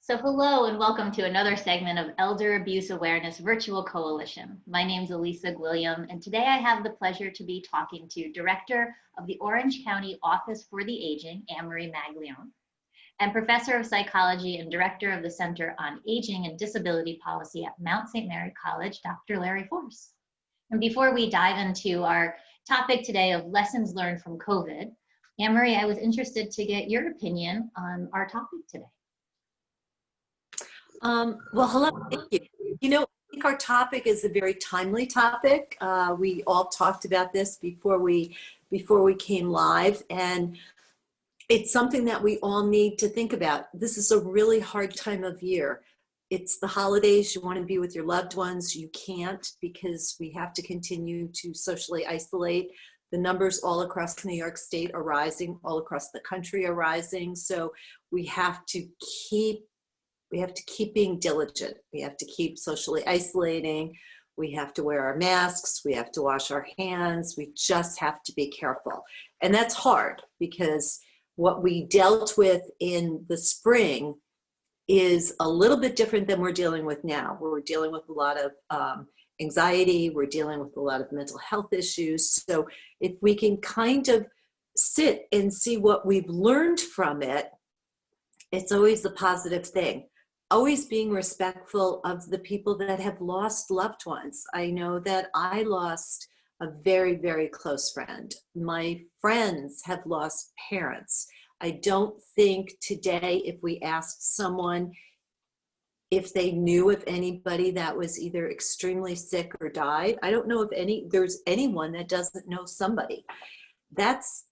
So hello and welcome to another segment of Elder Abuse Awareness Virtual Coalition. My name is Elisa Gwilliam, and today I have the pleasure to be talking to Director of the Orange County Office for the Aging, Anne-Marie Maglione, and Professor of Psychology and Director of the Center on Aging and Disability Policy at Mount St. Mary College, Dr. Larry Force. And before we dive into our topic today of lessons learned from COVID, Anne-Marie, I was interested to get your opinion on our topic today. Well, hello, thank you. I think our topic is a very timely topic. We all talked about this before we came live, and it's something that we all need to think about. This is a really hard time of year. It's the holidays. You want to be with your loved ones. You can't because we have to continue to socially isolate. The numbers all across New York State are rising, all across the country are rising. So we have to keep being diligent. We have to keep socially isolating. We have to wear our masks. We have to wash our hands. We just have to be careful. And that's hard because what we dealt with in the spring is a little bit different than we're dealing with now. We're dealing with a lot of anxiety. We're dealing with a lot of mental health issues. So if we can kind of sit and see what we've learned from it, it's always a positive thing. Always being respectful of the people that have lost loved ones. I know that I lost a very, very close friend. My friends have lost parents. I don't think today, if we asked someone if they knew of anybody that was either extremely sick or died, I don't know if there's anyone that doesn't know somebody. That's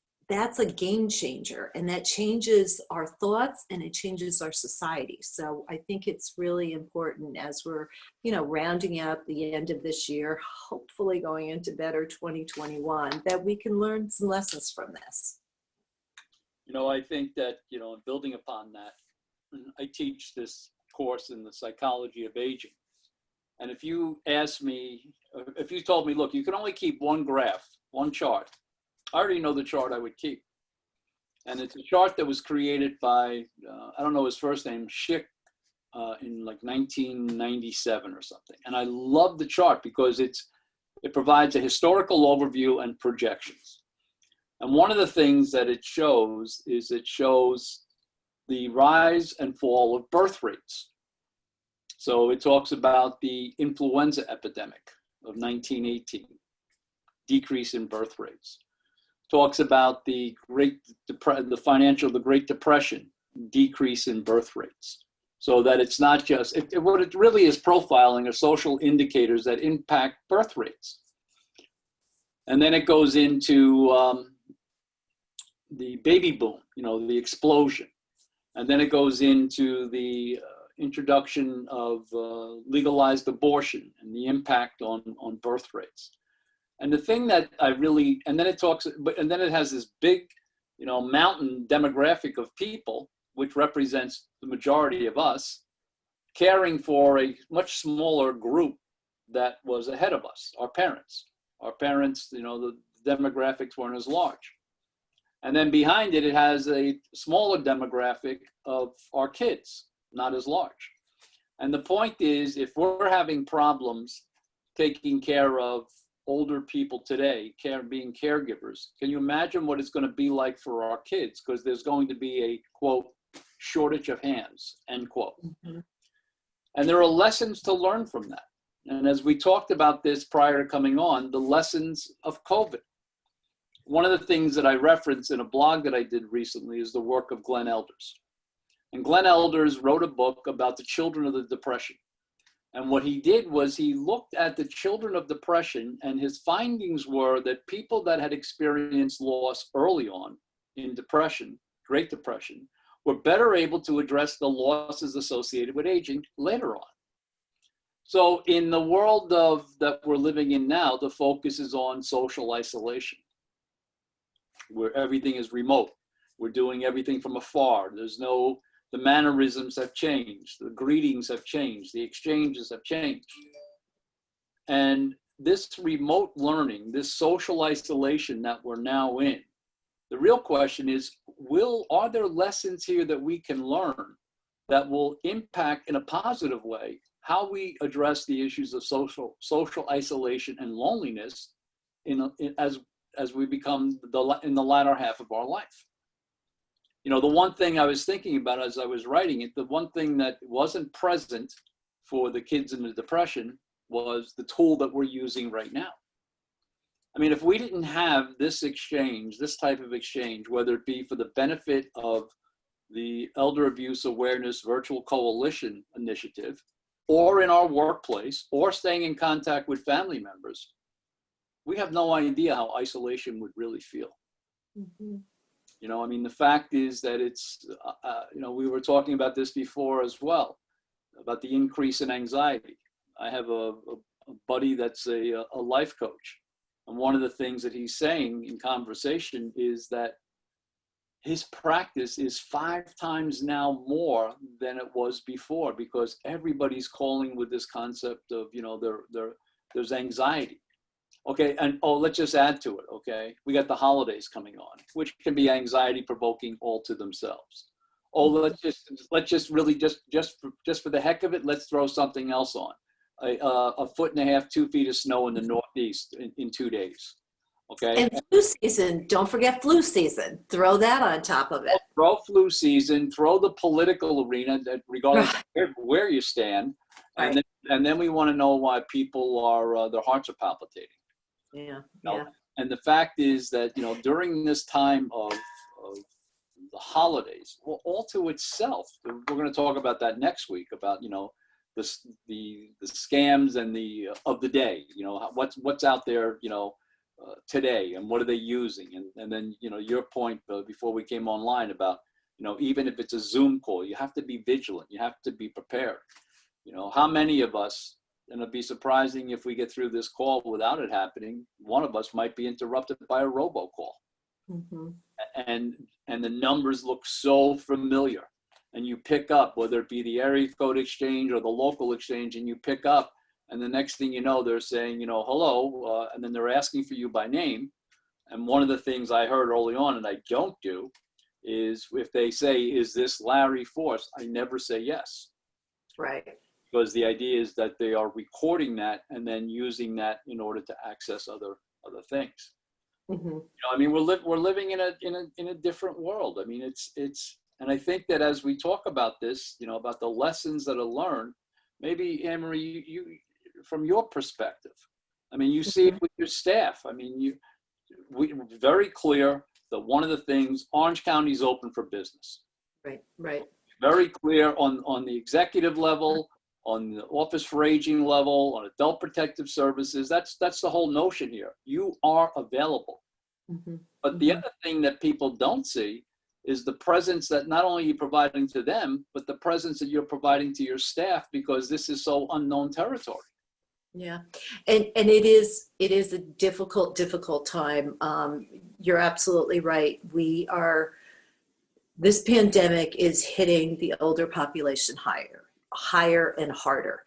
a game changer, and that changes our thoughts and it changes our society. So I think it's really important as we're, rounding out the end of this year, hopefully going into better 2021, that we can learn some lessons from this. I think that, building upon that, I teach this course in the psychology of aging. And if you told me, look, you can only keep one graph, one chart, I already know the chart I would keep. And it's a chart that was created by, I don't know his first name, Schick, in like 1997 or something. And I love the chart because it provides a historical overview and projections. And one of the things that it shows is the rise and fall of birth rates. So it talks about the influenza epidemic of 1918, decrease in birth rates. Talks about the Great Depression, decrease in birth rates. So that it's not just, what it really is profiling are social indicators that impact birth rates. And then it goes into the baby boom, the explosion. And then it goes into the introduction of legalized abortion and the impact on birth rates. And the thing that and then it has this big, mountain demographic of people, which represents the majority of us, caring for a much smaller group that was ahead of us, our parents. Our parents, the demographics weren't as large. And then behind it, it has a smaller demographic of our kids, not as large. And the point is, if we're having problems taking care of older people today, being caregivers, can you imagine what it's going to be like for our kids? Because there's going to be a, quote, shortage of hands, end quote. Mm-hmm. And there are lessons to learn from that. And as we talked about this prior to coming on, the lessons of COVID. One of the things that I referenced in a blog that I did recently is the work of Glenn Elders. And Glenn Elders wrote a book about the children of the Depression. And what he did was he looked at the children of depression, and his findings were that people that had experienced loss early on in depression, Great Depression, were better able to address the losses associated with aging later on. So in the world that we're living in now, the focus is on social isolation, where everything is remote. We're doing everything from afar. The mannerisms have changed, the greetings have changed, the exchanges have changed. And this remote learning, this social isolation that we're now in, the real question is, are there lessons here that we can learn that will impact in a positive way how we address the issues of social isolation and loneliness as we become in the latter half of our life. You know, the one thing I was thinking about as I was writing it, the one thing that wasn't present for the kids in the Depression was the tool that we're using right now. I mean, if we didn't have this exchange, this type of exchange, whether it be for the benefit of the Elder Abuse Awareness Virtual Coalition initiative, or in our workplace, or staying in contact with family members, we have no idea how isolation would really feel. Mm-hmm. You know, I mean, the fact is that it's, you know, we were talking about this before as well, about the increase in anxiety. I have a buddy that's a life coach. And one of the things that he's saying in conversation is that his practice is 5 times now more than it was before, because everybody's calling with this concept of, you know, there's anxiety. Okay, and let's just add to it, okay? We got the holidays coming on, which can be anxiety provoking all to themselves. Let's just really just for the heck of it, let's throw something else on. A 1.5 feet, 2 feet of snow in the Northeast in 2 days. Okay. And flu season, don't forget flu season. Throw that on top of it. Throw flu season, throw the political arena, that regardless of where you stand. Right. And then we want to know why people are, their hearts are palpitating. Yeah, You know? yeah. And the fact is that, you know, during this time of the holidays, well, all to itself, we're going to talk about that next week, about, you know, the scams and of the day, you know, what's out there, you know, today, and what are they using, and then, you know, your point before we came online about, you know, even if it's a Zoom call, you have to be vigilant, you have to be prepared. You know, how many of us, and it'd be surprising if we get through this call without it happening, one of us might be interrupted by a robocall. Mm-hmm. And the numbers look so familiar, and you pick up, whether it be the area code exchange or the local exchange, and you pick up, and the next thing you know, they're saying, you know, hello, and then they're asking for you by name. And one of the things I heard early on, and I don't do, is if they say, is this Larry Force, I never say yes. Right. Because the idea is that they are recording that and then using that in order to access other things. Mm-hmm. You know, I mean, we're living in a different world. I mean, it's, and I think that as we talk about this, you know, about the lessons that are learned, maybe Anne-Marie, you from your perspective, I mean, you see it with your staff. I mean, we very clear that one of the things, Orange County is open for business. Right, right. Very clear on the executive level, on the Office for Aging level, on Adult Protective Services. That's the whole notion here. You are available. Mm-hmm. But the other thing that people don't see is the presence that not only you're providing to them, but the presence that you're providing to your staff, because this is so unknown territory. Yeah, and it is a difficult time. You're absolutely right. This pandemic is hitting the older population higher and harder.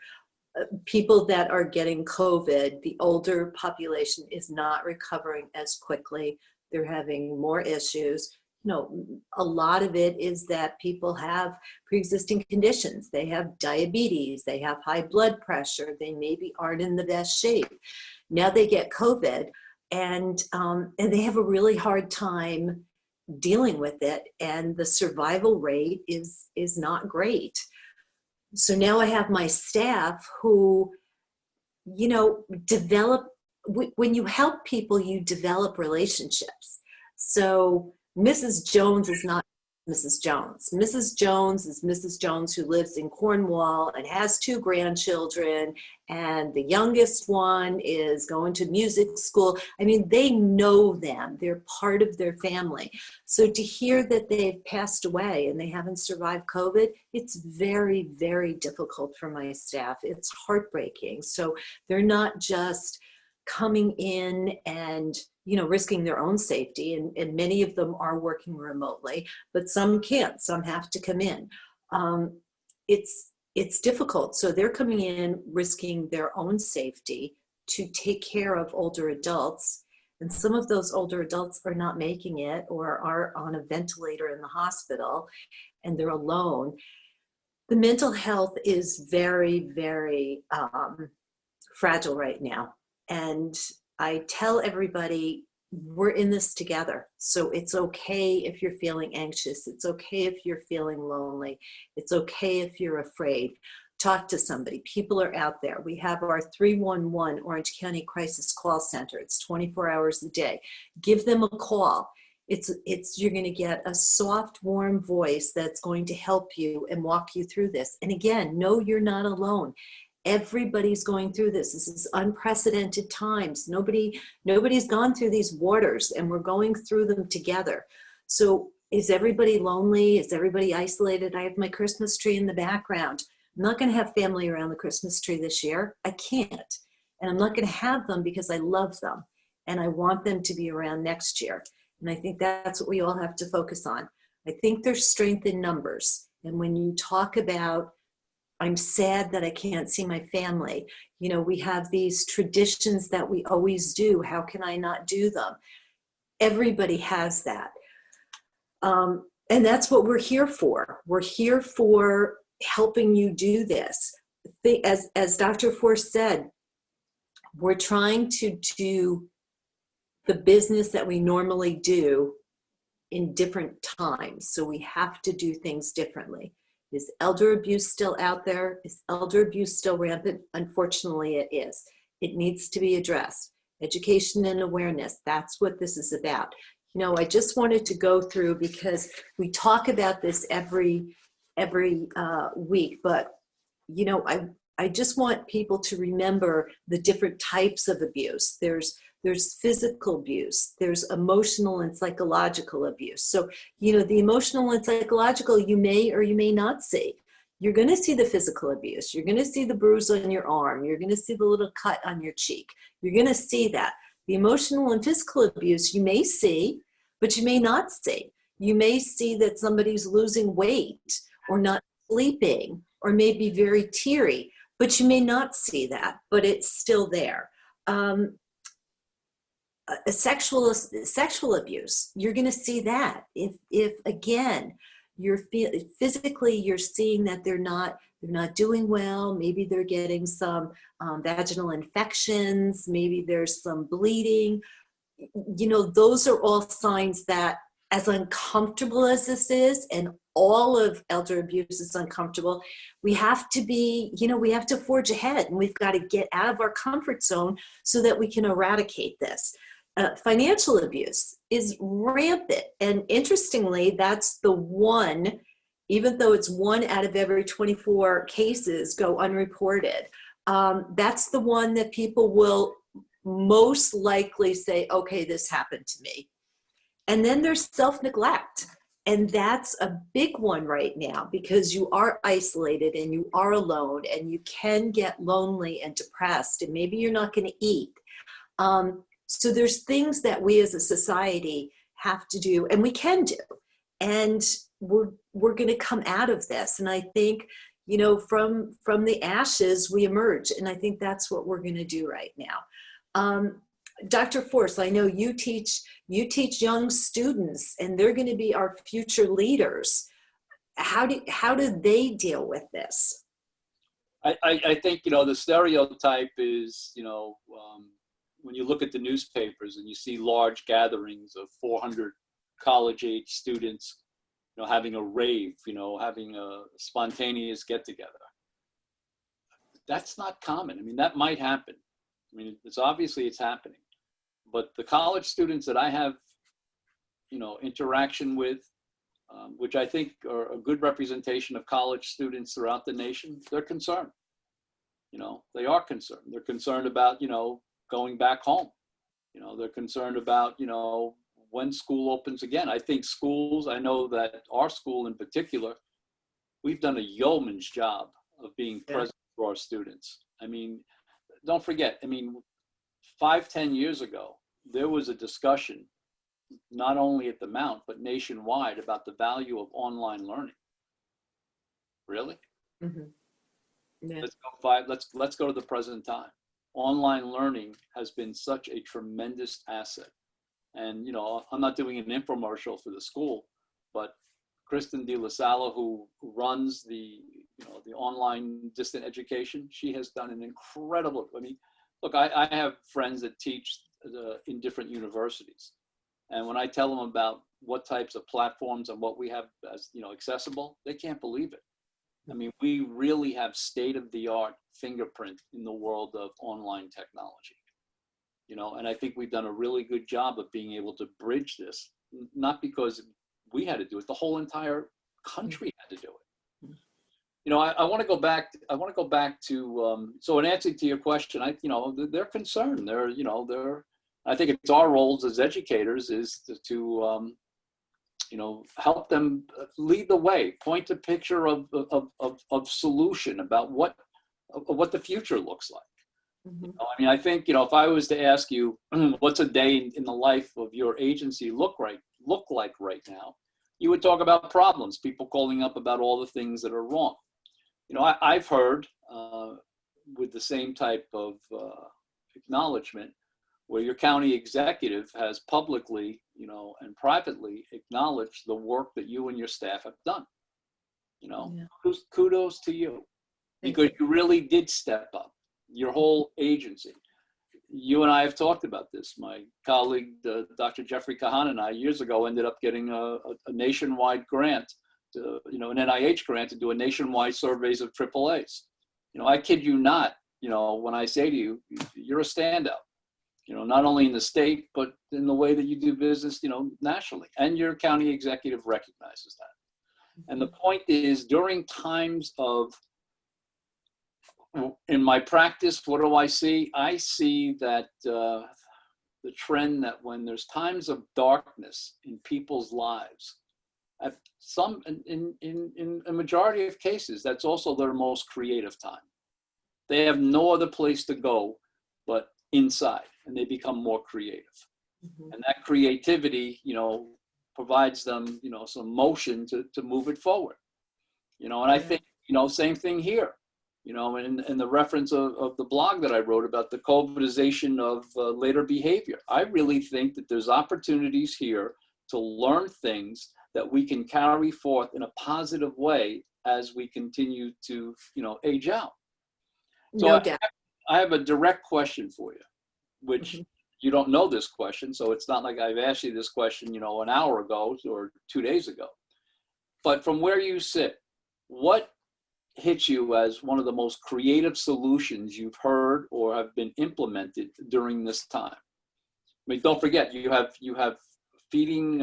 People that are getting COVID, the older population is not recovering as quickly. They're having more issues. You know, a lot of it is that people have pre-existing conditions. They have diabetes, they have high blood pressure, they maybe aren't in the best shape. Now they get COVID, and they have a really hard time dealing with it, and the survival rate is not great. So now I have my staff who, you know, when you help people, you develop relationships. So Mrs. Jones is not Mrs. Jones. Mrs. Jones is Mrs. Jones, who lives in Cornwall and has 2 grandchildren, and the youngest one is going to music school. I mean, they know them. They're part of their family. So to hear that they've passed away and they haven't survived COVID, it's very, very difficult for my staff. It's heartbreaking. So they're not just coming in and, you know, risking their own safety, and many of them are working remotely, but some can't. Some have to come in. It's difficult. So they're coming in risking their own safety to take care of older adults, and some of those older adults are not making it or are on a ventilator in the hospital, and they're alone. The mental health is very, very fragile right now. And I tell everybody, we're in this together. So it's okay if you're feeling anxious. It's okay if you're feeling lonely. It's okay if you're afraid. Talk to somebody. People are out there. We have our 311 Orange County Crisis Call Center. It's 24 hours a day. Give them a call. You're going to get a soft, warm voice that's going to help you and walk you through this. And again, no, you're not alone. Everybody's going through this. This is unprecedented times. Nobody's gone through these waters, and we're going through them together. So is everybody lonely? Is everybody isolated? I have my Christmas tree in the background. I'm not going to have family around the Christmas tree this year. I can't. And I'm not going to have them because I love them and I want them to be around next year. And I think that's what we all have to focus on. I think there's strength in numbers. And when you talk about, I'm sad that I can't see my family, you know, we have these traditions that we always do. How can I not do them? Everybody has that. And that's what we're here for. We're here for helping you do this. As Dr. Force said, we're trying to do the business that we normally do in different times. So we have to do things differently. Is elder abuse still out there? Is elder abuse still rampant? Unfortunately, it is. It needs to be addressed. Education and awareness, that's what this is about. You know, I just wanted to go through, because we talk about this every week, but, you know, I just want people to remember the different types of abuse. There's physical abuse, there's emotional and psychological abuse. So, you know, the emotional and psychological you may or you may not see. You're going to see the physical abuse. You're going to see the bruise on your arm. You're going to see the little cut on your cheek. You're going to see that. The emotional and physical abuse you may see, but you may not see. You may see that somebody's losing weight or not sleeping or may be very teary, but you may not see that, but it's still there. Sexual abuse, you're going to see that. If again, physically you're seeing that they're not doing well, maybe they're getting some vaginal infections, maybe there's some bleeding, you know, those are all signs that, as uncomfortable as this is, and all of elder abuse is uncomfortable, we have to be, you know, we have to forge ahead, and we've got to get out of our comfort zone so that we can eradicate this. Financial abuse is rampant. And interestingly, that's the one, even though it's 1 out of every 24 cases go unreported, that's the one that people will most likely say, okay, this happened to me. And then there's self-neglect. And that's a big one right now, because you are isolated and you are alone and you can get lonely and depressed, and maybe you're not going to eat. So there's things that we as a society have to do, and we can do, and we're going to come out of this. And I think, you know, from the ashes we emerge, and I think that's what we're going to do right now. Dr. Force, I know you teach young students, and they're going to be our future leaders. How do they deal with this? I think, you know, the stereotype is, you know, when you look at the newspapers and you see large gatherings of 400 college-age students, you know, having a rave, you know, having a spontaneous get-together. That's not common. I mean, that might happen. I mean, it's happening. But the college students that I have, you know, interaction with, which I think are a good representation of college students throughout the nation, they're concerned. You know, they are concerned. They're concerned about, you know, going back home. You know, they're concerned about, you know, when school opens again. I think schools, I know that our school in particular, we've done a yeoman's job of being present for our students. I mean, don't forget, I mean, 5-10 years ago, there was a discussion, not only at the Mount, but nationwide, about the value of online learning. Really? Mm-hmm. Yeah. Let's go to the present time. Online learning has been such a tremendous asset. And, you know, I'm not doing an infomercial for the school, but Kristen De La Sala, who runs the the online distant education. She has done an incredible, I mean, look, I have friends that teach in different universities. And when I tell them about what types of platforms and what we have as, accessible, they can't believe it. I mean, we really have state-of-the-art fingerprint in the world of online technology, and I think we've done a really good job of being able to bridge this, not because we had to do it, the whole entire country had to do it. I want to go back. I want to go back to. So in answer to your question, they're concerned. I think it's our roles as educators is to help them lead the way, point a picture of solution about what the future looks like. I mean, I think if I was to ask you, what's a day in the life of your agency look like right now, you would talk about problems, people calling up about all the things that are wrong. I've heard with the same type of acknowledgement where your county executive has publicly, and privately acknowledged the work that you and your staff have done. Kudos to you, because you really did step up, your whole agency. You and I have talked about this. My colleague, Dr. Jeffrey Kahan, and I years ago ended up getting a nationwide grant, an NIH grant to do a nationwide surveys of AAAs. I kid you not, when I say to you, you're a standout, not only in the state, but in the way that you do business, nationally, and your county executive recognizes that. And the point is, during times of, in my practice, what do I see? I see that the trend that when there's times of darkness in people's lives, at in a majority of cases, that's also their most creative time. They have no other place to go but inside, and they become more creative. And that creativity, provides them, some motion to move it forward. And I think, same thing here. In the reference of the blog that I wrote about the COVIDization of later behavior, I really think that there's opportunities here to learn things that we can carry forth in a positive way as we continue to, age out. So No doubt. I have a direct question for you, which you don't know this question, so it's not like I've asked you this question, an hour ago or 2 days ago. But from where you sit, what hit you as one of the most creative solutions you've heard or have been implemented during this time? I mean, don't forget, you have feeding,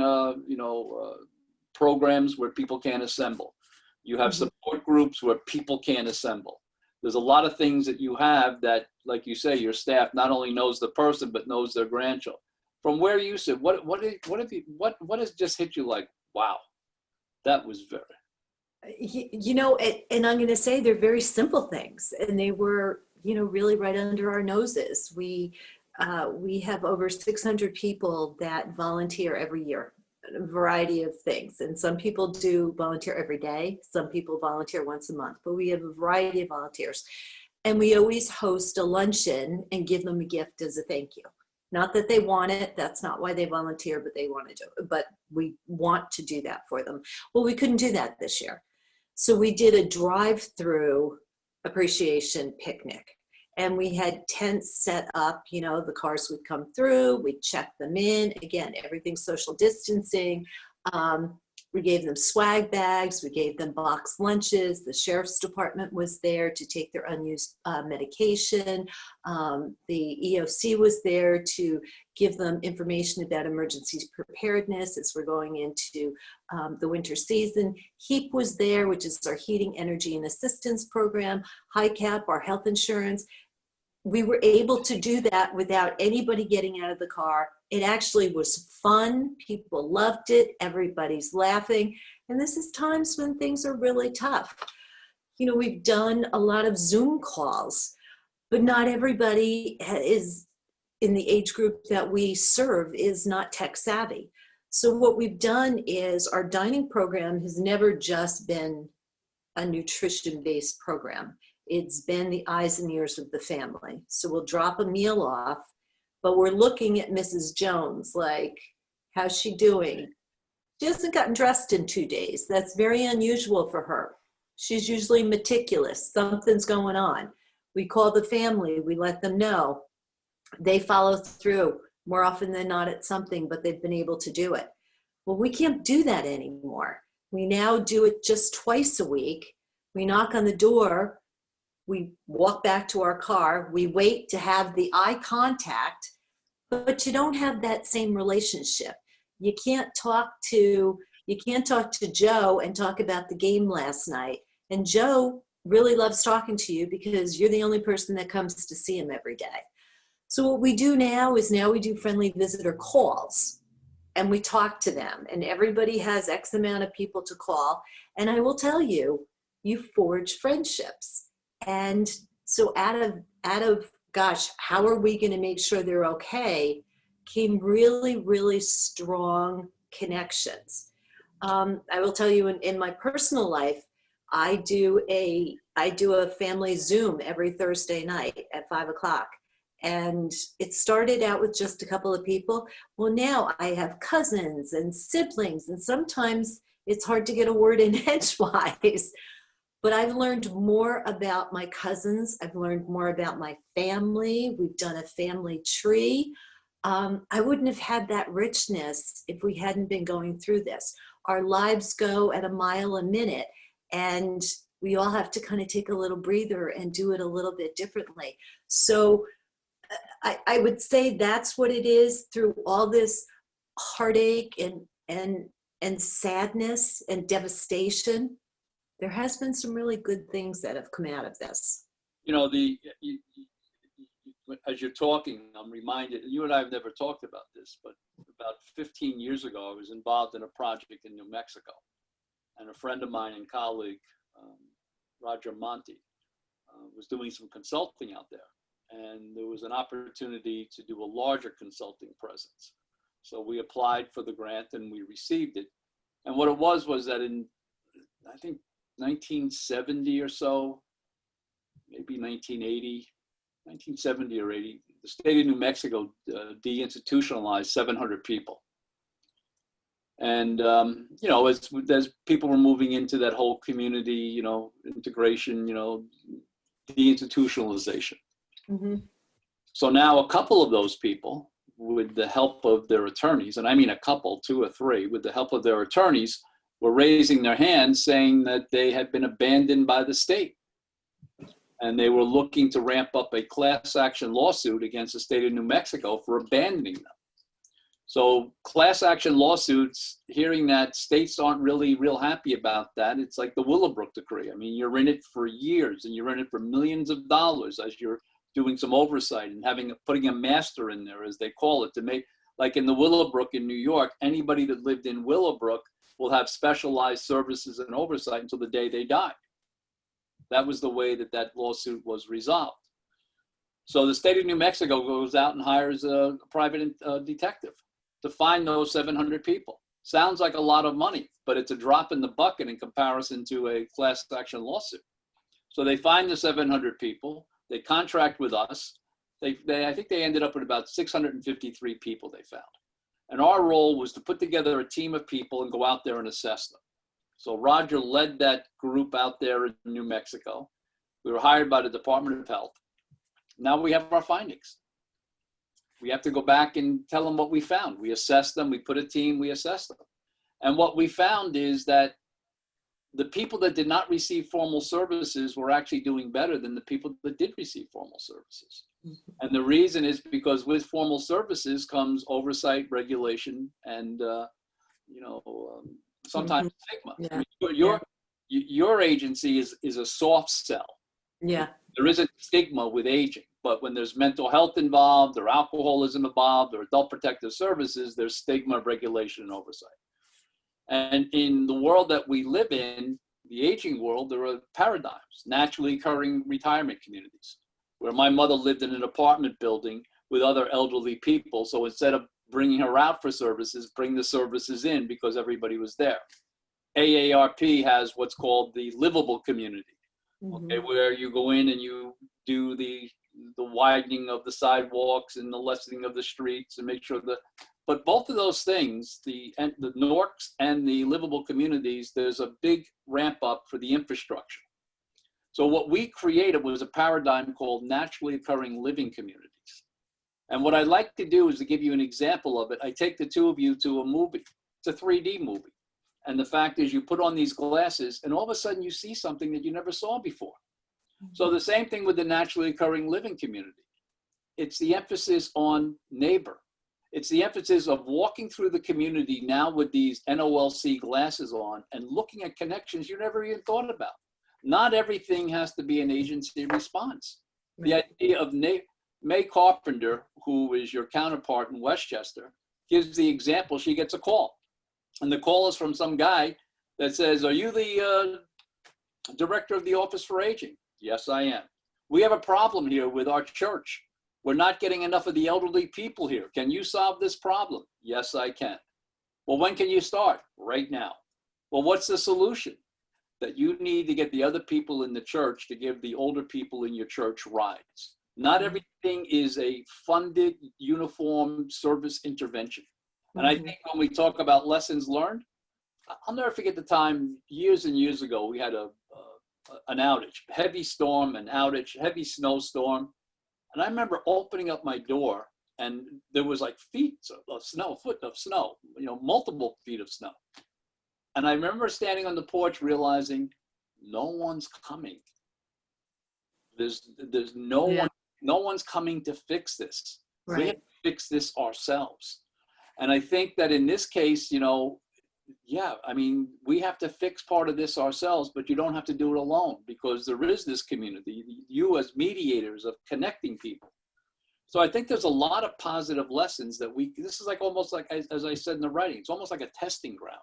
programs where people can't assemble. You have support groups where people can't assemble. There's a lot of things that you have that, like you say, your staff not only knows the person, but knows their grandchild. From where you sit, what has just hit you like, wow, that was very. And I'm going to say they're very simple things, and they were, really right under our noses. We have over 600 people that volunteer every year, a variety of things. And some people do volunteer every day. Some people volunteer once a month, but we have a variety of volunteers. And we always host a luncheon and give them a gift as a thank you. Not that they want it, that's not why they volunteer, but they want to do it. But we want to do that for them. Well, we couldn't do that this year. So we did a drive-through appreciation picnic. And we had tents set up, the cars would come through, we'd check them in. Again, everything's social distancing. We gave them swag bags, we gave them box lunches. The sheriff's department was there to take their unused medication. The EOC was there to give them information about emergency preparedness as we're going into the winter season. HEAP was there, which is our Heating, Energy, and Assistance Program. HICAP, our health insurance. We were able to do that without anybody getting out of the car. It actually was fun. People loved it. Everybody's laughing. And this is times when things are really tough. We've done a lot of Zoom calls, but not everybody is in the age group that we serve is not tech savvy. So what we've done is our dining program has never just been a nutrition-based program. It's been the eyes and ears of the family. So we'll drop a meal off, but we're looking at Mrs. Jones, like, how's she doing? She hasn't gotten dressed in 2 days. That's very unusual for her. She's usually meticulous. Something's going on. We call the family. We let them know. They follow through more often than not at something, but they've been able to do it. Well, we can't do that anymore. We now do it just twice a week. We knock on the door. We walk back to our car. We wait to have the eye contact, but you don't have that same relationship. You can't talk to Joe and talk about the game last night. And Joe really loves talking to you because you're the only person that comes to see him every day. So what we do now is we do friendly visitor calls and we talk to them, and everybody has X amount of people to call. And I will tell you, you forge friendships. And so out of gosh, how are we going to make sure they're okay, came really, really strong connections. I will tell you in my personal life, I do a family Zoom every Thursday night at 5:00. And it started out with just a couple of people. Well, now I have cousins and siblings, and sometimes it's hard to get a word in edgewise. But I've learned more about my cousins. I've learned more about my family. We've done a family tree. I wouldn't have had that richness if we hadn't been going through this. Our lives go at a mile a minute, and we all have to kind of take a little breather and do it a little bit differently. So I would say that's what it is through all this heartache and sadness and devastation. There has been some really good things that have come out of this. You know, as you're talking, I'm reminded, you and I have never talked about this, but about 15 years ago, I was involved in a project in New Mexico. And a friend of mine and colleague, Roger Monti, was doing some consulting out there. And there was an opportunity to do a larger consulting presence. So we applied for the grant and we received it. And what it was that in, I think, 1970 or so, maybe 1970 or 80, the state of New Mexico deinstitutionalized 700 people. And, you know, as people were moving into that whole community, you know, integration, you know, deinstitutionalization. Mm-hmm. So now a couple of those people, with the help of their attorneys, and I mean a couple, 2 or 3, with the help of their attorneys, were raising their hands saying that they had been abandoned by the state. And they were looking to ramp up a class action lawsuit against the state of New Mexico for abandoning them. So class action lawsuits, hearing that states aren't really real happy about that, it's like the Willowbrook decree. I mean, you're in it for years and you're in it for millions of dollars as you're doing some oversight and putting a master in there, as they call it, to make, like in the Willowbrook in New York, anybody that lived in Willowbrook will have specialized services and oversight until the day they die. That was the way that lawsuit was resolved. So the state of New Mexico goes out and hires a private detective to find those 700 people. Sounds like a lot of money, but it's a drop in the bucket in comparison to a class action lawsuit. So they find the 700 people. They contract with us. I think they ended up with about 653 people they found. And our role was to put together a team of people and go out there and assess them. So Roger led that group out there in New Mexico. We were hired by the Department of Health. Now we have our findings. We have to go back and tell them what we found. We assessed them, we put a team, we assessed them. And what we found is that the people that did not receive formal services were actually doing better than the people that did receive formal services. Mm-hmm. And the reason is because with formal services comes oversight, regulation, and sometimes stigma. Yeah. I mean, your agency is a soft sell. Yeah. There isn't stigma with aging, but when there's mental health involved or alcoholism involved or adult protective services, there's stigma, regulation, and oversight. And in the world that we live in, the aging world, there are paradigms, naturally occurring retirement communities, where my mother lived in an apartment building with other elderly people. So instead of bringing her out for services, bring the services in because everybody was there. AARP has what's called the Livable Community, okay, where you go in and you do the widening of the sidewalks and the lessening of the streets and make sure the But both of those things, the NORCs and the livable communities, there's a big ramp up for the infrastructure. So what we created was a paradigm called naturally occurring living communities. And what I'd like to do is to give you an example of it. I take the two of you to a movie. It's a 3D movie. And the fact is you put on these glasses and all of a sudden you see something that you never saw before. So the same thing with the naturally occurring living community. It's the emphasis on neighbor. It's the emphasis of walking through the community now with these NOLC glasses on and looking at connections you never even thought about. Not everything has to be an agency response. The idea of May Carpenter, who is your counterpart in Westchester, gives the example. She gets a call. And the call is from some guy that says, are you the director of the Office for Aging? Yes, I am. We have a problem here with our church. We're not getting enough of the elderly people here. Can you solve this problem? Yes, I can. Well, when can you start? Right now. Well, what's the solution? That you need to get the other people in the church to give the older people in your church rides. Not everything is a funded, uniform service intervention. And I think when we talk about lessons learned, I'll never forget the time years and years ago, we had an outage, heavy storm, an outage, heavy snowstorm. And I remember opening up my door and there was like feet of snow, foot of snow, multiple feet of snow. And I remember standing on the porch realizing no one's coming. There's no one's coming to fix this. Right. We have to fix this ourselves. And I think that in this case, we have to fix part of this ourselves, but you don't have to do it alone because there is this community, you as mediators of connecting people. So I think there's a lot of positive lessons that this is like almost like, as I said in the writing, it's almost like a testing ground.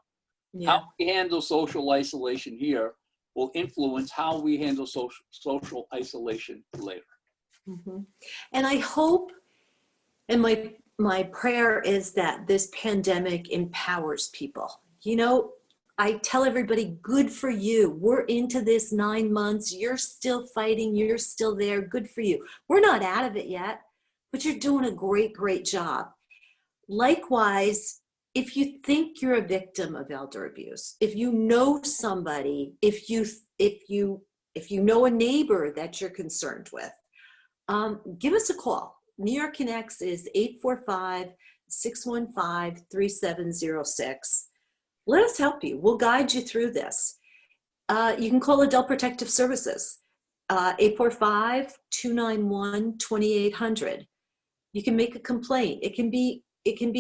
Yeah. How we handle social isolation here will influence how we handle social isolation later. Mm-hmm. And I hope, and my prayer is that this pandemic empowers people. I tell everybody, good for you. We're into this 9 months. You're still fighting. You're still there. Good for you. We're not out of it yet, but you're doing a great, great job. Likewise, if you think you're a victim of elder abuse, if you know somebody, if you know a neighbor that you're concerned with, give us a call. New York Connects is 845-615-3706. Let us help you. We'll guide you through this. You can call Adult Protective Services, 845-291-2800. You can make a complaint. It can be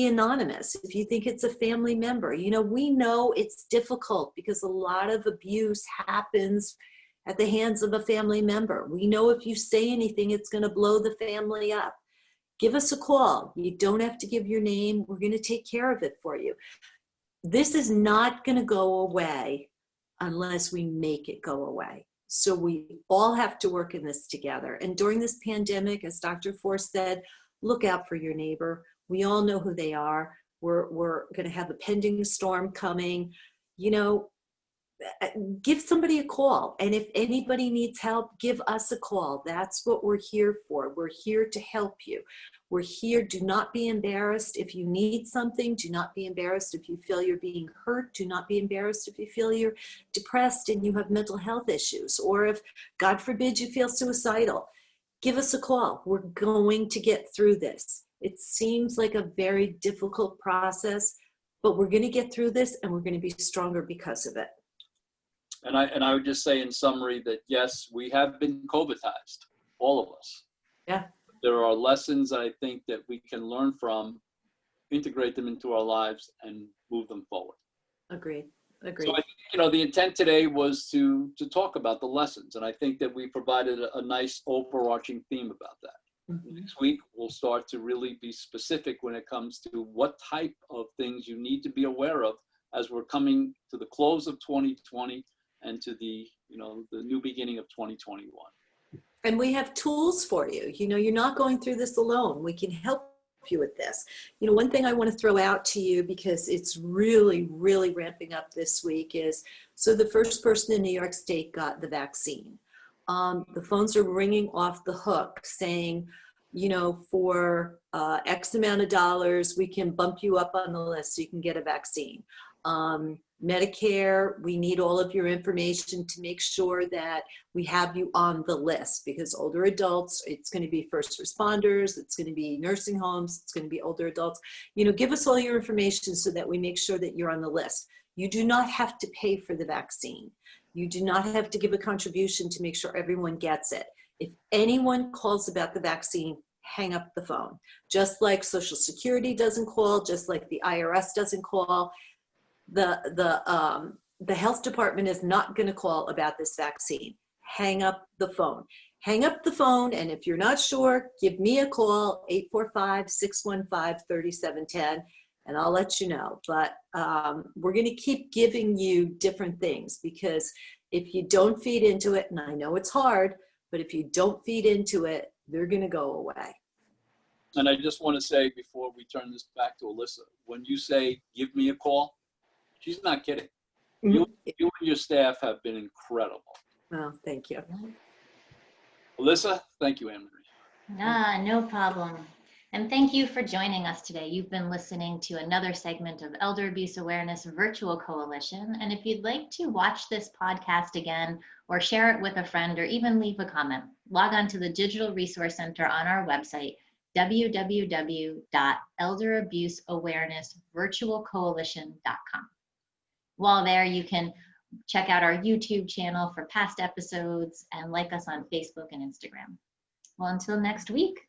anonymous if you think it's a family member. We know it's difficult because a lot of abuse happens at the hands of a family member. We know if you say anything, it's going to blow the family up. Give us a call. You don't have to give your name. We're going to take care of it for you. This is not going to go away unless we make it go away. So we all have to work in this together. And during this pandemic, as Dr. Force said, look out for your neighbor. We all know who they are. We're going to have a pending storm coming. Give somebody a call. And if anybody needs help, give us a call. That's what we're here for. We're here to help you. We're here. Do not be embarrassed. If you need something, do not be embarrassed. If you feel you're being hurt, do not be embarrassed. If you feel you're depressed and you have mental health issues, or if, God forbid, you feel suicidal, give us a call. We're going to get through this. It seems like a very difficult process, but we're going to get through this and we're going to be stronger because of it. And I would just say in summary that yes, we have been COVIDized, all of us. Yeah. There are lessons I think that we can learn from, integrate them into our lives and move them forward. Agreed. So I think, the intent today was to talk about the lessons. And I think that we provided a nice overarching theme about that. Mm-hmm. Next week, we'll start to really be specific when it comes to what type of things you need to be aware of as we're coming to the close of 2020 and to the new beginning of 2021. And we have tools for you. You're not going through this alone. We can help you with this. One thing I want to throw out to you, because it's really, really ramping up this week, is so the first person in New York State got the vaccine. The phones are ringing off the hook saying, you know, for X amount of dollars, we can bump you up on the list so you can get a vaccine. Medicare, we need all of your information to make sure that we have you on the list, because older adults, it's going to be first responders, it's going to be nursing homes, it's going to be older adults. You know, give us all your information so that we make sure that you're on the list. You do not have to pay for the vaccine. You do not have to give a contribution to make sure everyone gets it. If anyone calls about the vaccine, hang up the phone. Just like Social Security doesn't call, just like the IRS doesn't call, the health department is not going to call about this vaccine. Hang up the phone. Hang up the phone, and if you're not sure, give me a call, 845-615-3710, and I'll let you know. But we're going to keep giving you different things, because if you don't feed into it, and I know it's hard, but if you don't feed into it, they're going to go away. And I just want to say before we turn this back to Alyssa, when you say, give me a call, she's not kidding. You and your staff have been incredible. Well, thank you. Alyssa, thank you, Anne-Marie. No problem. And thank you for joining us today. You've been listening to another segment of Elder Abuse Awareness Virtual Coalition. And if you'd like to watch this podcast again, or share it with a friend, or even leave a comment, log on to the Digital Resource Center on our website, www.elderabuseawarenessvirtualcoalition.com. While there, you can check out our YouTube channel for past episodes and like us on Facebook and Instagram. Well, until next week.